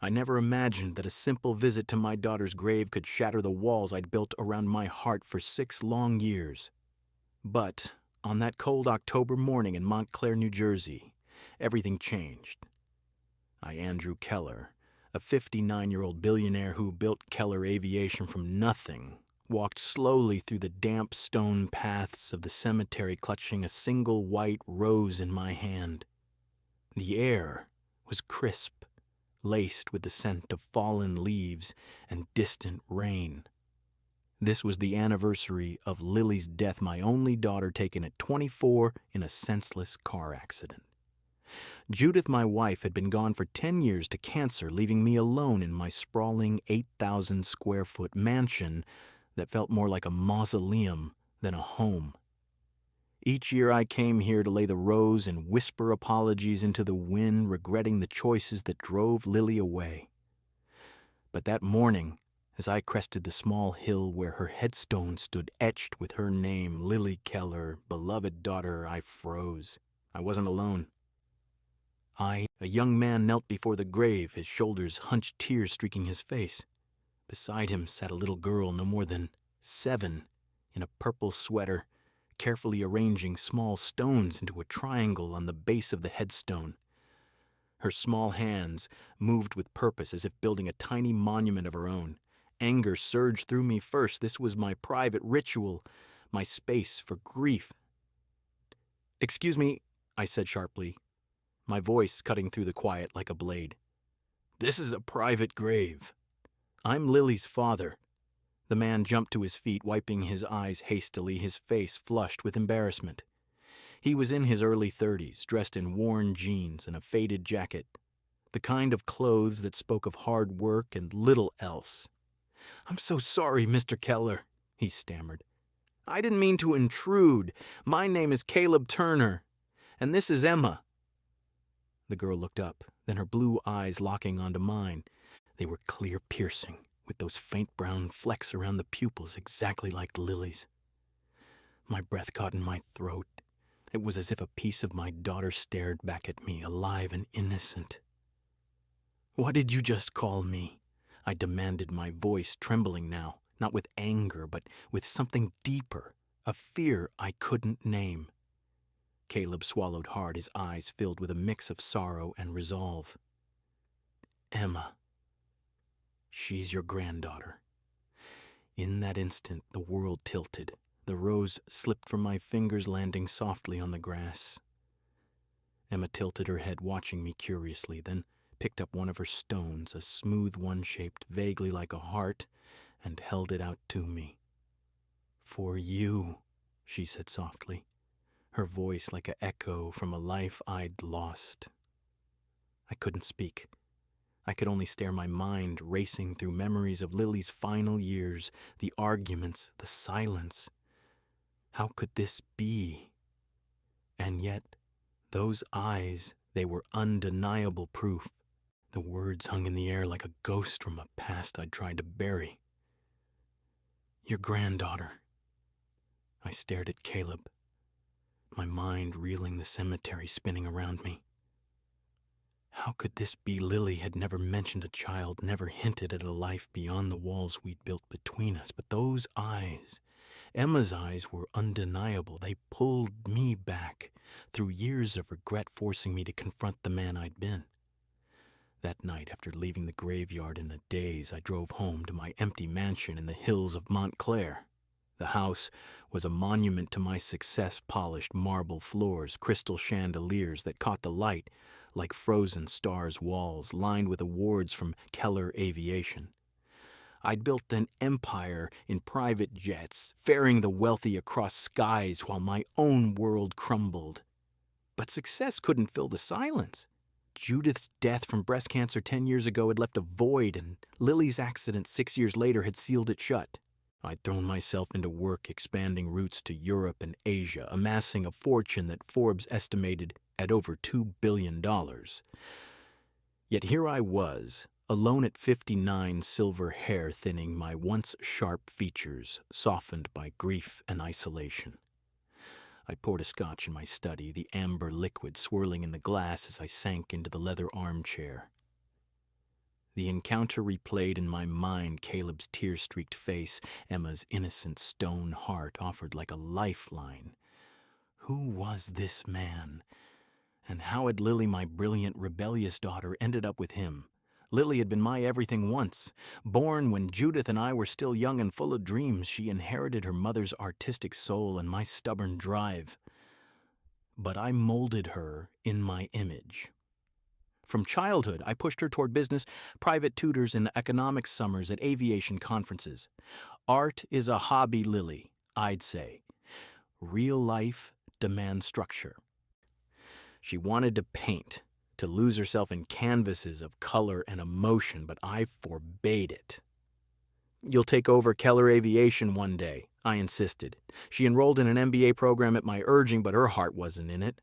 I never imagined that a simple visit to my daughter's grave could shatter the walls I'd built around my heart for 6 long years. But on that cold October morning in Montclair, New Jersey, everything changed. Andrew Keller, a 59-year-old billionaire who built Keller Aviation from nothing, walked slowly through the damp stone paths of the cemetery clutching a single white rose in my hand. The air was crisp, laced with the scent of fallen leaves and distant rain. This was the anniversary of Lily's death, my only daughter taken at 24 in a senseless car accident. Judith, my wife, had been gone for 10 years to cancer, leaving me alone in my sprawling 8,000-square-foot mansion that felt more like a mausoleum than a home. Each year I came here to lay the rose and whisper apologies into the wind, regretting the choices that drove Lily away. But that morning, as I crested the small hill where her headstone stood etched with her name, Lily Keller, beloved daughter, I froze. I wasn't alone. A young man, knelt before the grave, his shoulders hunched, tears streaking his face. Beside him sat a little girl no more than 7, in a purple sweater, carefully arranging small stones into a triangle on the base of the headstone. Her small hands moved with purpose, as if building a tiny monument of her own. Anger surged through me first. This was my private ritual, my space for grief. "Excuse me," I said sharply, my voice cutting through the quiet like a blade. "This is a private grave. I'm Lily's father." The man jumped to his feet, wiping his eyes hastily, his face flushed with embarrassment. He was in his early 30s, dressed in worn jeans and a faded jacket, the kind of clothes that spoke of hard work and little else. "I'm so sorry, Mr. Keller," he stammered. "I didn't mean to intrude. My name is Caleb Turner, and this is Emma." The girl looked up, then her blue eyes locking onto mine. They were clear, piercing, with those faint brown flecks around the pupils exactly like Lily's. My breath caught in my throat. It was as if a piece of my daughter stared back at me, alive and innocent. "What did you just call me?" I demanded, my voice trembling now, not with anger, but with something deeper, a fear I couldn't name. Caleb swallowed hard, his eyes filled with a mix of sorrow and resolve. "Emma. She's your granddaughter." In that instant, the world tilted. The rose slipped from my fingers, landing softly on the grass. Emma tilted her head, watching me curiously, then picked up one of her stones, a smooth one shaped vaguely like a heart, and held it out to me. "For you," she said softly, her voice like an echo from a life I'd lost. I couldn't speak. I could only stare, my mind racing through memories of Lily's final years, the arguments, the silence. How could this be? And yet, those eyes, they were undeniable proof. The words hung in the air like a ghost from a past I'd tried to bury. "Your granddaughter." I stared at Caleb, my mind reeling, the cemetery spinning around me. How could this be? Lily had never mentioned a child, never hinted at a life beyond the walls we'd built between us. But those eyes, Emma's eyes, were undeniable. They pulled me back, through years of regret, forcing me to confront the man I'd been. That night, after leaving the graveyard in a daze, I drove home to my empty mansion in the hills of Montclair. The house was a monument to my success, polished marble floors, crystal chandeliers that caught the light like frozen stars, walls lined with awards from Keller Aviation. I'd built an empire in private jets, ferrying the wealthy across skies while my own world crumbled. But success couldn't fill the silence. Judith's death from breast cancer 10 years ago had left a void, and Lily's accident 6 years later had sealed it shut. I'd thrown myself into work, expanding routes to Europe and Asia, amassing a fortune that Forbes estimated at over $2 billion. Yet here I was, alone at 59, silver hair thinning my once sharp features, softened by grief and isolation. I poured a scotch in my study, the amber liquid swirling in the glass as I sank into the leather armchair. The encounter replayed in my mind Caleb's tear-streaked face, Emma's innocent stone heart offered like a lifeline. Who was this man? And how had Lily, my brilliant, rebellious daughter, ended up with him? Lily had been my everything once. Born when Judith and I were still young and full of dreams, she inherited her mother's artistic soul and my stubborn drive. But I molded her in my image. From childhood, I pushed her toward business, private tutors in the economics summers at aviation conferences. Art is a hobby, Lily, I'd say. Real life demands structure. She wanted to paint, to lose herself in canvases of color and emotion, but I forbade it. You'll take over Keller Aviation one day, I insisted. She enrolled in an MBA program at my urging, but her heart wasn't in it.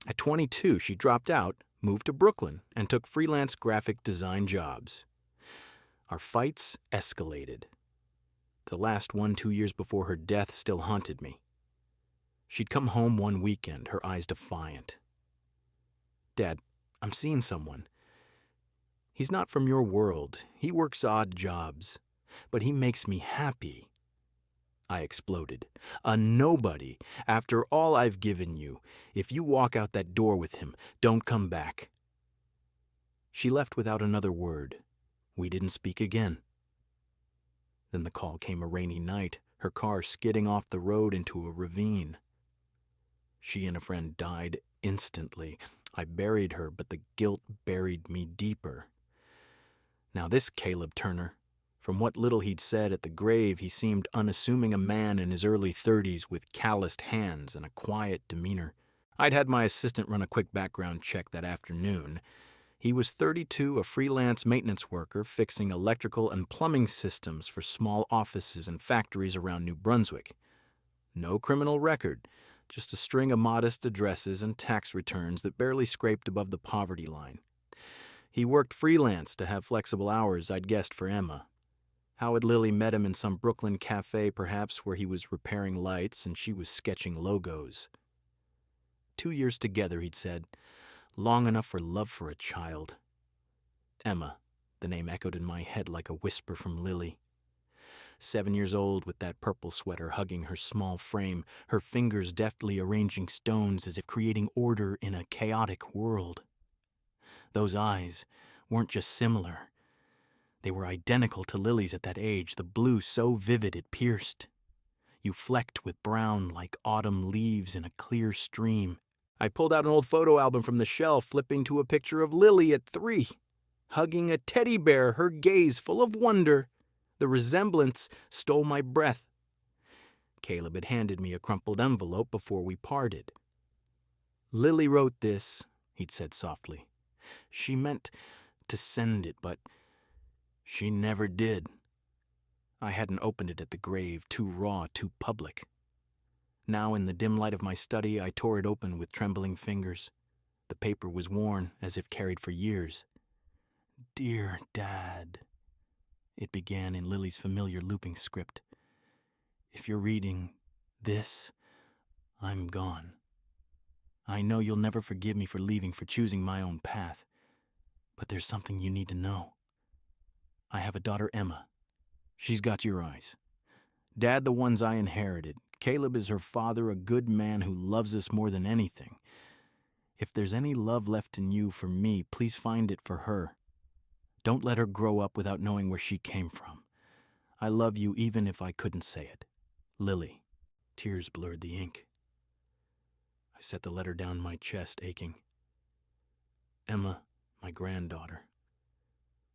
At 22, she dropped out, moved to Brooklyn, and took freelance graphic design jobs. Our fights escalated. The last one 2 years before her death still haunted me. She'd come home one weekend, her eyes defiant. Dad, I'm seeing someone. He's not from your world. He works odd jobs, but he makes me happy. I exploded. A nobody. After all I've given you, if you walk out that door with him, don't come back. She left without another word. We didn't speak again. Then the call came a rainy night, her car skidding off the road into a ravine. She and a friend died instantly. I buried her, but the guilt buried me deeper. Now this Caleb Turner, from what little he'd said at the grave, he seemed unassuming a man in his early 30s with calloused hands and a quiet demeanor. I'd had my assistant run a quick background check that afternoon. He was 32, a freelance maintenance worker fixing electrical and plumbing systems for small offices and factories around New Brunswick. No criminal record, just a string of modest addresses and tax returns that barely scraped above the poverty line. He worked freelance to have flexible hours, I'd guessed, for Emma. How had Lily met him in some Brooklyn cafe, perhaps, where he was repairing lights and she was sketching logos? 2 years together, he'd said. Long enough for love for a child. Emma, the name echoed in my head like a whisper from Lily. 7 years old with that purple sweater hugging her small frame, her fingers deftly arranging stones as if creating order in a chaotic world. Those eyes weren't just similar. They were identical to Lily's at that age, the blue so vivid it pierced. You flecked with brown like autumn leaves in a clear stream. I pulled out an old photo album from the shelf, flipping to a picture of Lily at 3, hugging a teddy bear, her gaze full of wonder. The resemblance stole my breath. Caleb had handed me a crumpled envelope before we parted. Lily wrote this, he'd said softly. She meant to send it, but she never did. I hadn't opened it at the grave, too raw, too public. Now, in the dim light of my study, I tore it open with trembling fingers. The paper was worn, as if carried for years. Dear Dad, it began in Lily's familiar looping script. If you're reading this, I'm gone. I know you'll never forgive me for leaving, for choosing my own path. But there's something you need to know. I have a daughter, Emma. She's got your eyes. Dad, the ones I inherited. Caleb is her father, a good man who loves us more than anything. If there's any love left in you for me, please find it for her. Don't let her grow up without knowing where she came from. I love you even if I couldn't say it. Lily. Tears blurred the ink. I set the letter down my chest, aching. Emma, my granddaughter.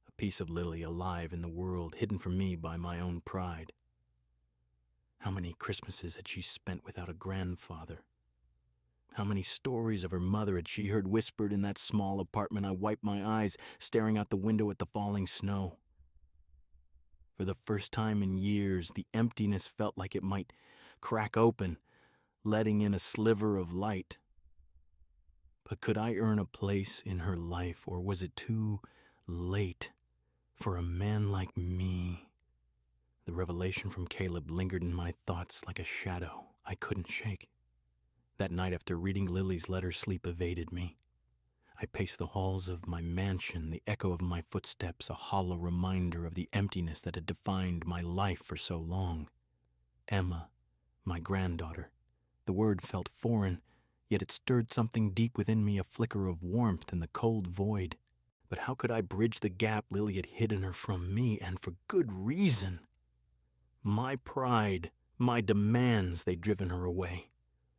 A piece of Lily alive in the world, hidden from me by my own pride. How many Christmases had she spent without a grandfather? How many stories of her mother had she heard whispered in that small apartment? I wiped my eyes, staring out the window at the falling snow. For the first time in years, the emptiness felt like it might crack open, letting in a sliver of light. But could I earn a place in her life, or was it too late for a man like me? The revelation from Caleb lingered in my thoughts like a shadow I couldn't shake. That night after reading Lily's letter, sleep evaded me. I pace the halls of my mansion, the echo of my footsteps a hollow reminder of the emptiness that had defined my life for so long. Emma, my granddaughter. The word felt foreign, yet it stirred something deep within me, a flicker of warmth in the cold void. But how could I bridge the gap Lily had hidden her from me, and for good reason? My pride, my demands, they'd driven her away.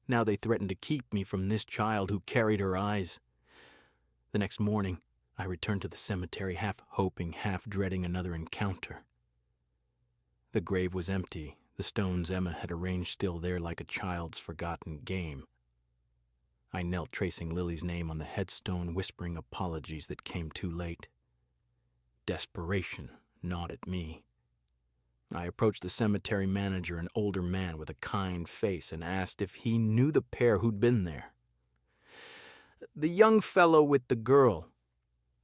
Now they threatened to keep me from this child who carried her eyes. The next morning, I returned to the cemetery, half hoping, half dreading another encounter. The grave was empty, the stones Emma had arranged still there like a child's forgotten game. I knelt, tracing Lily's name on the headstone, whispering apologies that came too late. Desperation gnawed at me. I approached the cemetery manager, an older man with a kind face, and asked if he knew the pair who'd been there. "The young fellow with the girl.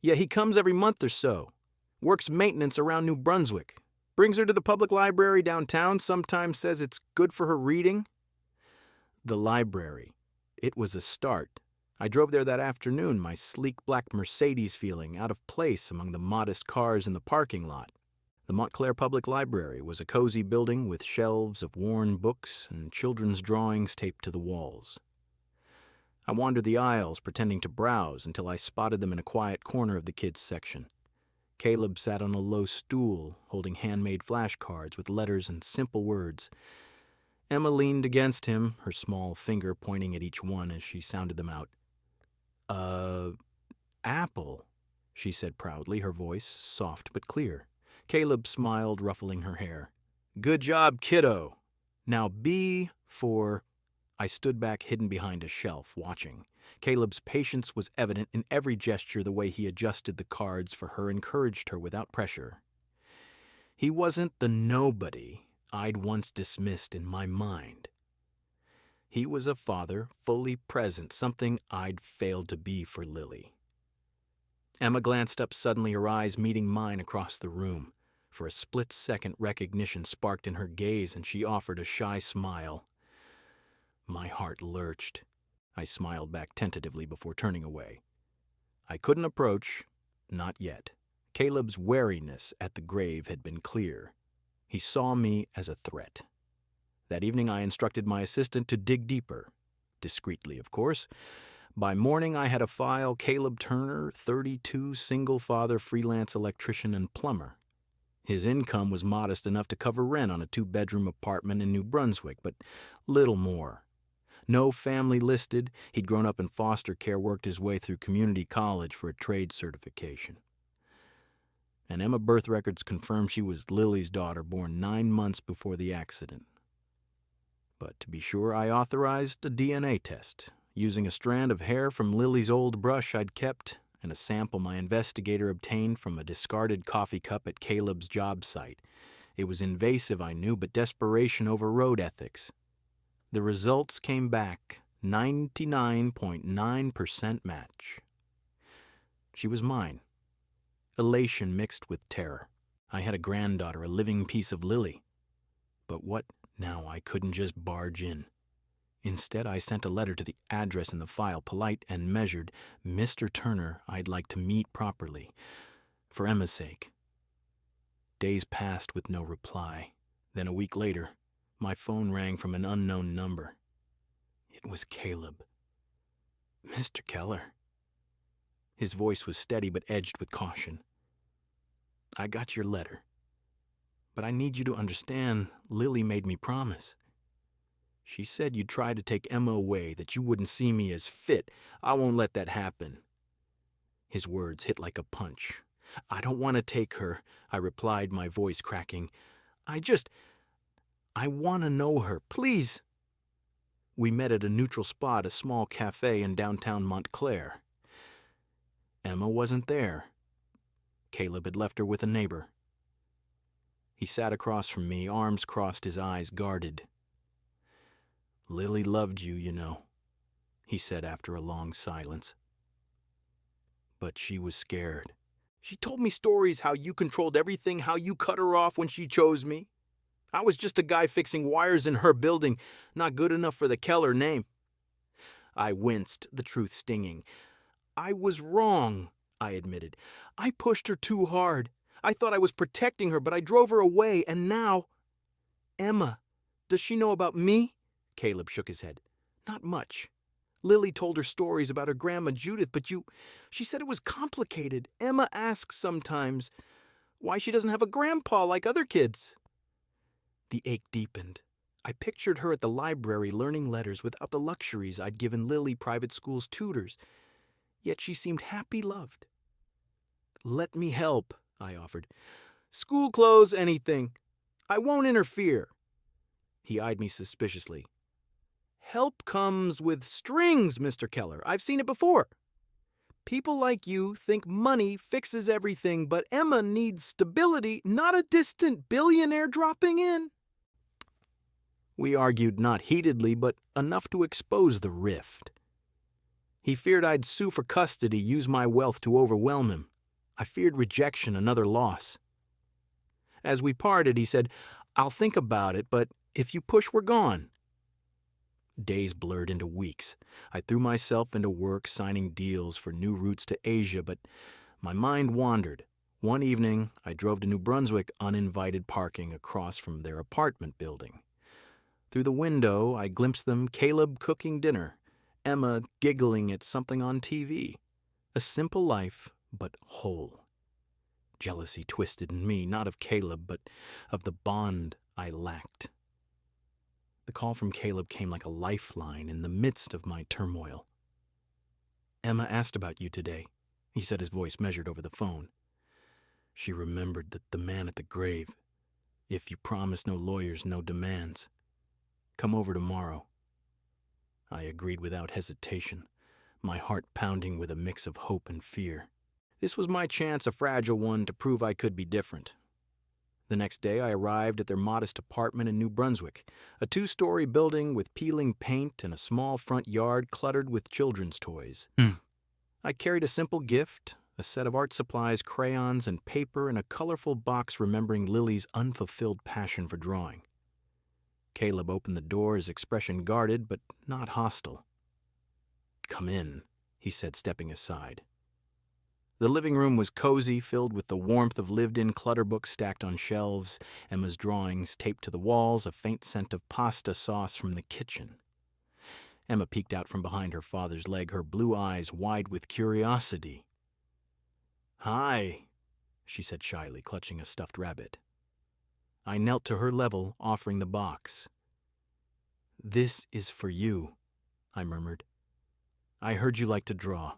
Yeah, he comes every month or so. Works maintenance around New Brunswick. Brings her to the public library downtown, sometimes says it's good for her reading." The library. It was a start. I drove there that afternoon, my sleek black Mercedes feeling out of place among the modest cars in the parking lot. The Montclair Public Library was a cozy building with shelves of worn books and children's drawings taped to the walls. I wandered the aisles, pretending to browse, until I spotted them in a quiet corner of the kids' section. Caleb sat on a low stool, holding handmade flashcards with letters and simple words. Emma leaned against him, her small finger pointing at each one as she sounded them out. Apple," she said proudly, her voice soft but clear. Caleb smiled, ruffling her hair. "Good job, kiddo. Now B for..." I stood back, hidden behind a shelf, watching. Caleb's patience was evident in every gesture. The way he adjusted the cards for her encouraged her without pressure. He wasn't the nobody I'd once dismissed in my mind. He was a father, fully present, something I'd failed to be for Lily. Emma glanced up suddenly, her eyes meeting mine across the room. For a split second, recognition sparked in her gaze, and she offered a shy smile. My heart lurched. I smiled back tentatively before turning away. I couldn't approach, not yet. Caleb's wariness at the grave had been clear. He saw me as a threat. That evening I instructed my assistant to dig deeper. Discreetly, of course. By morning I had a file: Caleb Turner, 32, single-father, freelance electrician and plumber. His income was modest enough to cover rent on a 2-bedroom apartment in New Brunswick, but little more. No family listed. He'd grown up in foster care, worked his way through community college for a trade certification. And Emma birth records confirmed she was Lily's daughter, born 9 months before the accident. But to be sure, I authorized a DNA test, using a strand of hair from Lily's old brush I'd kept and a sample my investigator obtained from a discarded coffee cup at Caleb's job site. It was invasive, I knew, but desperation overrode ethics. The results came back 99.9% match. She was mine. Elation mixed with terror. I had a granddaughter, a living piece of Lily. But what now? I couldn't just barge in. Instead, I sent a letter to the address in the file, polite and measured. "Mr. Turner, I'd like to meet properly. For Emma's sake." Days passed with no reply. Then a week later, my phone rang from an unknown number. It was Caleb. "Mr. Keller." His voice was steady but edged with caution. "I got your letter. But I need you to understand, Lily made me promise. She said you'd try to take Emma away, that you wouldn't see me as fit. I won't let that happen." His words hit like a punch. "I don't want to take her," I replied, my voice cracking. I want to know her, please." We met at a neutral spot, a small cafe in downtown Montclair. Emma wasn't there. Caleb had left her with a neighbor. He sat across from me, arms crossed, his eyes guarded. "Lily loved you, you know," he said after a long silence. "But she was scared. She told me stories how you controlled everything, how you cut her off when she chose me. I was just a guy fixing wires in her building, not good enough for the Keller name." I winced, the truth stinging. I was wrong, I admitted. I pushed her too hard. I thought I was protecting her, but I drove her away, and now... Emma, does she know about me? Caleb shook his head. Not much. Lily told her stories about her grandma Judith, but she said it was complicated. Emma asks sometimes why she doesn't have a grandpa like other kids. The ache deepened. I pictured her at the library learning letters without the luxuries I'd given Lily private school's tutors. Yet she seemed happy loved. Let me help, I offered. School clothes, anything. I won't interfere. He eyed me suspiciously. Help comes with strings, Mr. Keller. I've seen it before. People like you think money fixes everything, but Emma needs stability, not a distant billionaire dropping in. We argued not heatedly, but enough to expose the rift. He feared I'd sue for custody, use my wealth to overwhelm him. I feared rejection, another loss. As we parted, he said, I'll think about it, but if you push, we're gone. Days blurred into weeks. I threw myself into work signing deals for new routes to Asia, but my mind wandered. One evening, I drove to New Brunswick, uninvited parking across from their apartment building. Through the window, I glimpsed them, Caleb cooking dinner, Emma giggling at something on TV. A simple life, but whole. Jealousy twisted in me, not of Caleb, but of the bond I lacked. The call from Caleb came like a lifeline in the midst of my turmoil. Emma asked about you today, he said, his voice measured over the phone. She remembered that the man at the grave. If you promise no lawyers, no demands. Come over tomorrow. I agreed without hesitation, my heart pounding with a mix of hope and fear. This was my chance, a fragile one, to prove I could be different. The next day, I arrived at their modest apartment in New Brunswick, a 2-story building with peeling paint and a small front yard cluttered with children's toys. I carried a simple gift, a set of art supplies, crayons, and paper, and a colorful box remembering Lily's unfulfilled passion for drawing. Caleb opened the door, his expression guarded but not hostile. Come in, he said, stepping aside. The living room was cozy, filled with the warmth of lived-in clutter books stacked on shelves, Emma's drawings taped to the walls, a faint scent of pasta sauce from the kitchen. Emma peeked out from behind her father's leg, her blue eyes wide with curiosity. Hi, she said shyly, clutching a stuffed rabbit. I knelt to her level, offering the box. This is for you, I murmured. I heard you like to draw.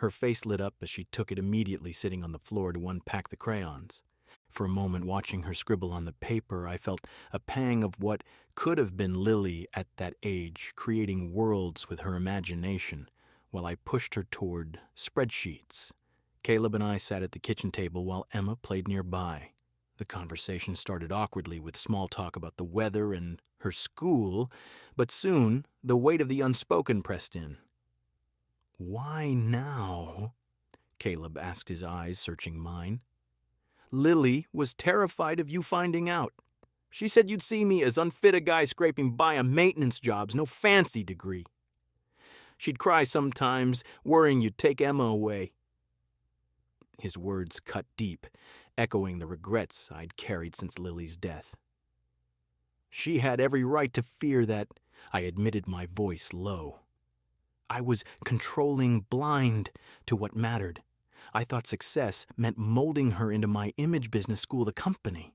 Her face lit up as she took it, immediately sitting on the floor to unpack the crayons. For a moment, watching her scribble on the paper, I felt a pang of what could have been Lily at that age, creating worlds with her imagination, while I pushed her toward spreadsheets. Caleb and I sat at the kitchen table while Emma played nearby. The conversation started awkwardly with small talk about the weather and her school, but soon the weight of the unspoken pressed in. Why now? Caleb asked, his eyes searching mine. Lily was terrified of you finding out. She said you'd see me as unfit a guy scraping by on maintenance jobs, no fancy degree. She'd cry sometimes, worrying you'd take Emma away. His words cut deep, echoing the regrets I'd carried since Lily's death. She had every right to fear that, I admitted, my voice low. I was controlling, blind to what mattered. I thought success meant molding her into my image business school, the company.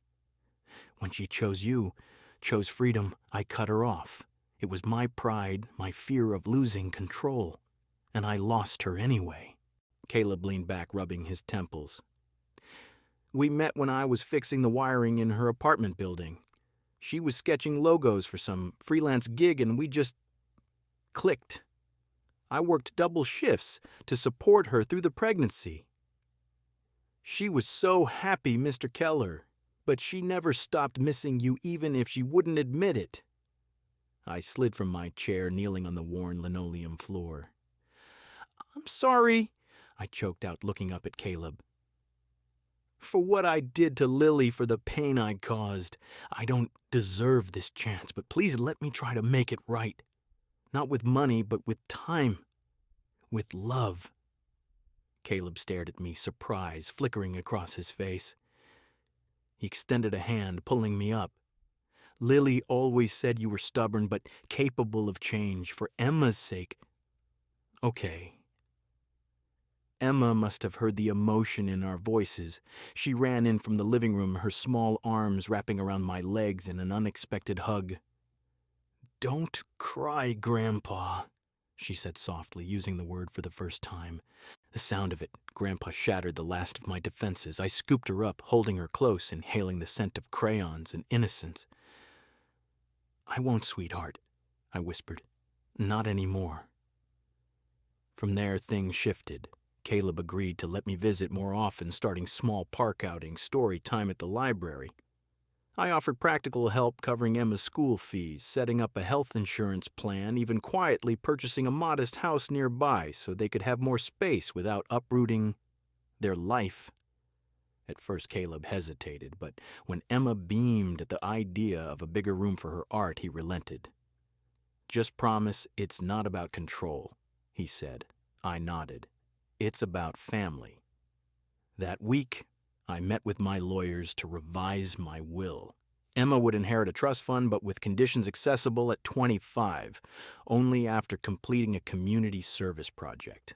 When she chose you, chose freedom, I cut her off. It was my pride, my fear of losing control, and I lost her anyway. Caleb leaned back, rubbing his temples. We met when I was fixing the wiring in her apartment building. She was sketching logos for some freelance gig, and we just clicked. I worked double shifts to support her through the pregnancy. She was so happy, Mr. Keller, but she never stopped missing you even if she wouldn't admit it. I slid from my chair, kneeling on the worn linoleum floor. I'm sorry, I choked out, looking up at Caleb. For what I did to Lily, for the pain I caused. I don't deserve this chance, but please let me try to make it right. Not with money, but with time. With love. Caleb stared at me, surprise flickering across his face. He extended a hand, pulling me up. Lily always said you were stubborn, but capable of change, for Emma's sake. Okay. Emma must have heard the emotion in our voices. She ran in from the living room, her small arms wrapping around my legs in an unexpected hug. "Don't cry, Grandpa," she said softly, using the word for the first time. The sound of it, Grandpa shattered the last of my defenses. I scooped her up, holding her close, inhaling the scent of crayons and innocence. "I won't, sweetheart," I whispered. "Not anymore." From there, things shifted. Caleb agreed to let me visit more often, starting small park outings, story time at the library. I offered practical help covering Emma's school fees, setting up a health insurance plan, even quietly purchasing a modest house nearby so they could have more space without uprooting their life. At first, Caleb hesitated, but when Emma beamed at the idea of a bigger room for her art, he relented. "Just promise it's not about control," he said. I nodded. "It's about family." That week, I met with my lawyers to revise my will. Emma would inherit a trust fund, but with conditions accessible at 25, only after completing a community service project.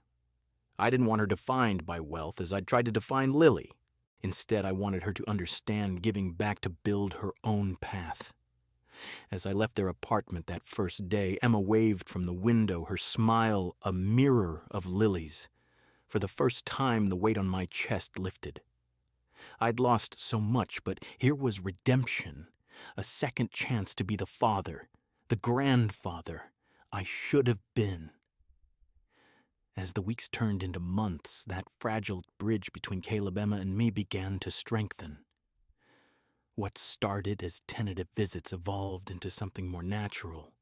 I didn't want her defined by wealth as I'd tried to define Lily. Instead, I wanted her to understand giving back to build her own path. As I left their apartment that first day, Emma waved from the window, her smile a mirror of Lily's. For the first time, the weight on my chest lifted. I'd lost so much, but here was redemption, a second chance to be the father, the grandfather I should have been. As the weeks turned into months, that fragile bridge between Caleb, Emma, and me began to strengthen. What started as tentative visits evolved into something more natural,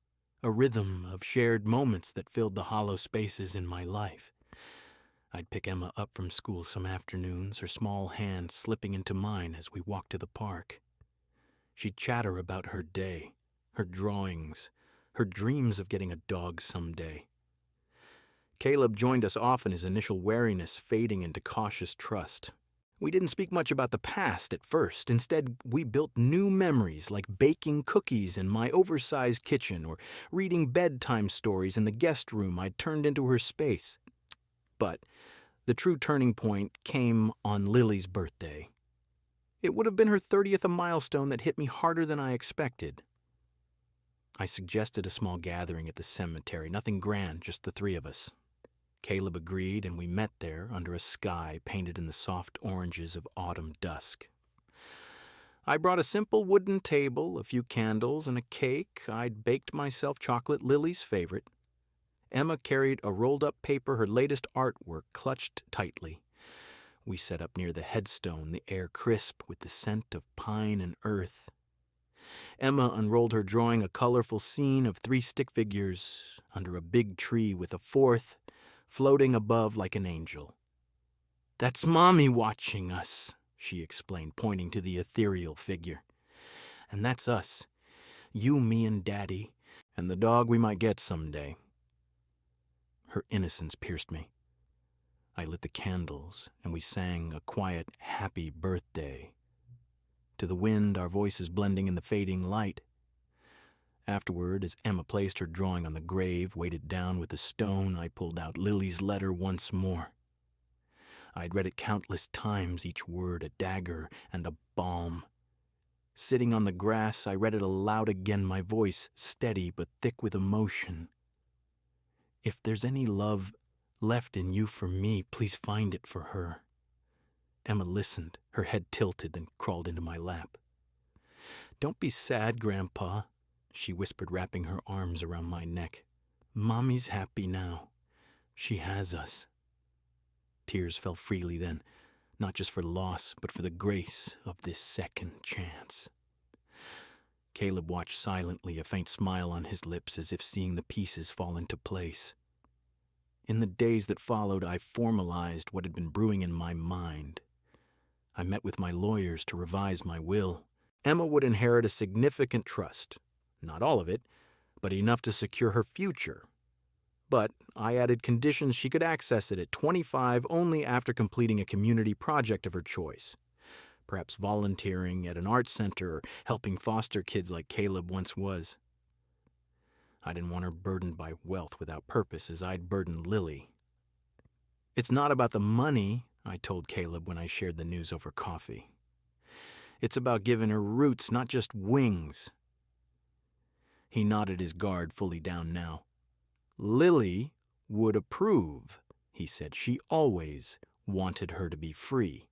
a rhythm of shared moments that filled the hollow spaces in my life. I'd pick Emma up from school some afternoons, her small hand slipping into mine as we walked to the park. She'd chatter about her day, her drawings, her dreams of getting a dog someday. Caleb joined us often, his initial wariness fading into cautious trust. We didn't speak much about the past at first. Instead, we built new memories like baking cookies in my oversized kitchen or reading bedtime stories in the guest room I'd turned into her space. But the true turning point came on Lily's birthday. It would have been her 30th, a milestone that hit me harder than I expected. I suggested a small gathering at the cemetery, nothing grand, just the three of us. Caleb agreed, and we met there under a sky painted in the soft oranges of autumn dusk. I brought a simple wooden table, a few candles, and a cake. I'd baked myself chocolate, Lily's favorite. Emma carried a rolled-up paper, her latest artwork clutched tightly. We sat up near the headstone, the air crisp with the scent of pine and earth. Emma unrolled her drawing, a colorful scene of 3 stick figures under a big tree with a 4th floating above like an angel. "That's Mommy watching us," she explained, pointing to the ethereal figure. "And that's us, you, me, and Daddy, and the dog we might get someday." Her innocence pierced me. I lit the candles, and we sang a quiet, happy birthday. To the wind, our voices blending in the fading light. Afterward, as Emma placed her drawing on the grave, weighted down with a stone, I pulled out Lily's letter once more. I'd read it countless times, each word a dagger and a balm. Sitting on the grass, I read it aloud again, my voice steady but thick with emotion. "If there's any love left in you for me, please find it for her." Emma listened, her head tilted, then crawled into my lap. "Don't be sad, Grandpa," she whispered, wrapping her arms around my neck. "Mommy's happy now. She has us." Tears fell freely then, not just for loss, but for the grace of this second chance. Caleb watched silently, a faint smile on his lips as if seeing the pieces fall into place. In the days that followed, I formalized what had been brewing in my mind. I met with my lawyers to revise my will. Emma would inherit a significant trust. Not all of it, but enough to secure her future. but I added conditions she could access it at 25 only after completing a community project of her choice. Perhaps volunteering at an art center or helping foster kids like Caleb once was. I didn't want her burdened by wealth without purpose as I'd burdened Lily. It's not about the money, I told Caleb when I shared the news over coffee. It's about giving her roots, not just wings. He nodded, his guard fully down now. Lily would approve, he said. She always wanted her to be free.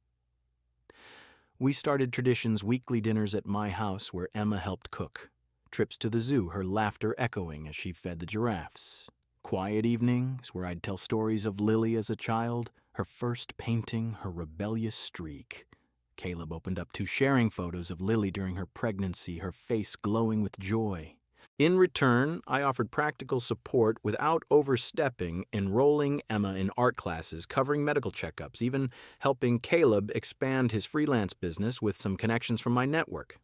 We started traditions, weekly dinners at my house where Emma helped cook, trips to the zoo, her laughter echoing as she fed the giraffes, quiet evenings where I'd tell stories of Lily as a child, her first painting, her rebellious streak. Caleb opened up to sharing photos of Lily during her pregnancy, her face glowing with joy. In return, I offered practical support without overstepping, enrolling Emma in art classes, covering medical checkups, even helping Caleb expand his freelance business with some connections from my network.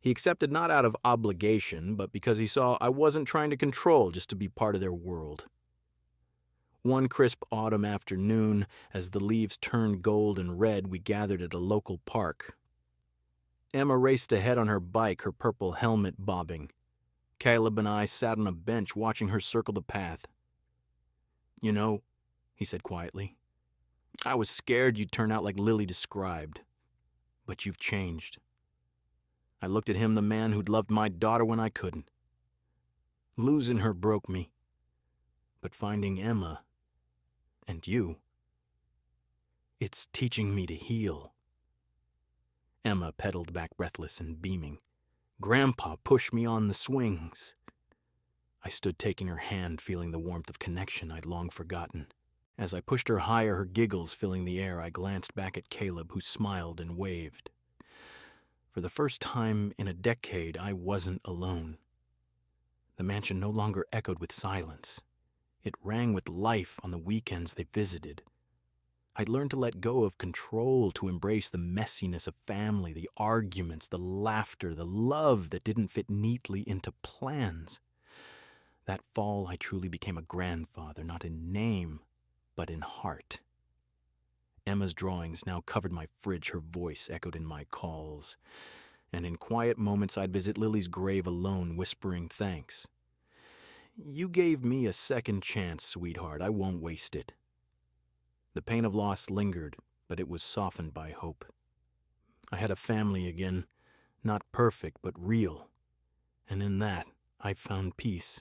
He accepted not out of obligation, but because he saw I wasn't trying to control, just to be part of their world. One crisp autumn afternoon, as the leaves turned gold and red, we gathered at a local park. Emma raced ahead on her bike, her purple helmet bobbing. Caleb and I sat on a bench watching her circle the path. You know, he said quietly, I was scared you'd turn out like Lily described. But you've changed. I looked at him, the man who'd loved my daughter when I couldn't. Losing her broke me. But finding Emma and you, it's teaching me to heal. Emma pedaled back breathless and beaming. Grandpa pushed me on the swings. I stood taking her hand, feeling the warmth of connection I'd long forgotten. As I pushed her higher, her giggles filling the air, I glanced back at Caleb, who smiled and waved. For the first time in a decade, I wasn't alone. The mansion no longer echoed with silence. It rang with life on the weekends they visited. I'd learned to let go of control, to embrace the messiness of family, the arguments, the laughter, the love that didn't fit neatly into plans. That fall, I truly became a grandfather, not in name, but in heart. Emma's drawings now covered my fridge, her voice echoed in my calls. And in quiet moments, I'd visit Lily's grave alone, whispering thanks. You gave me a second chance, sweetheart. I won't waste it. The pain of loss lingered, but it was softened by hope. I had a family again, not perfect, but real. And in that, I found peace.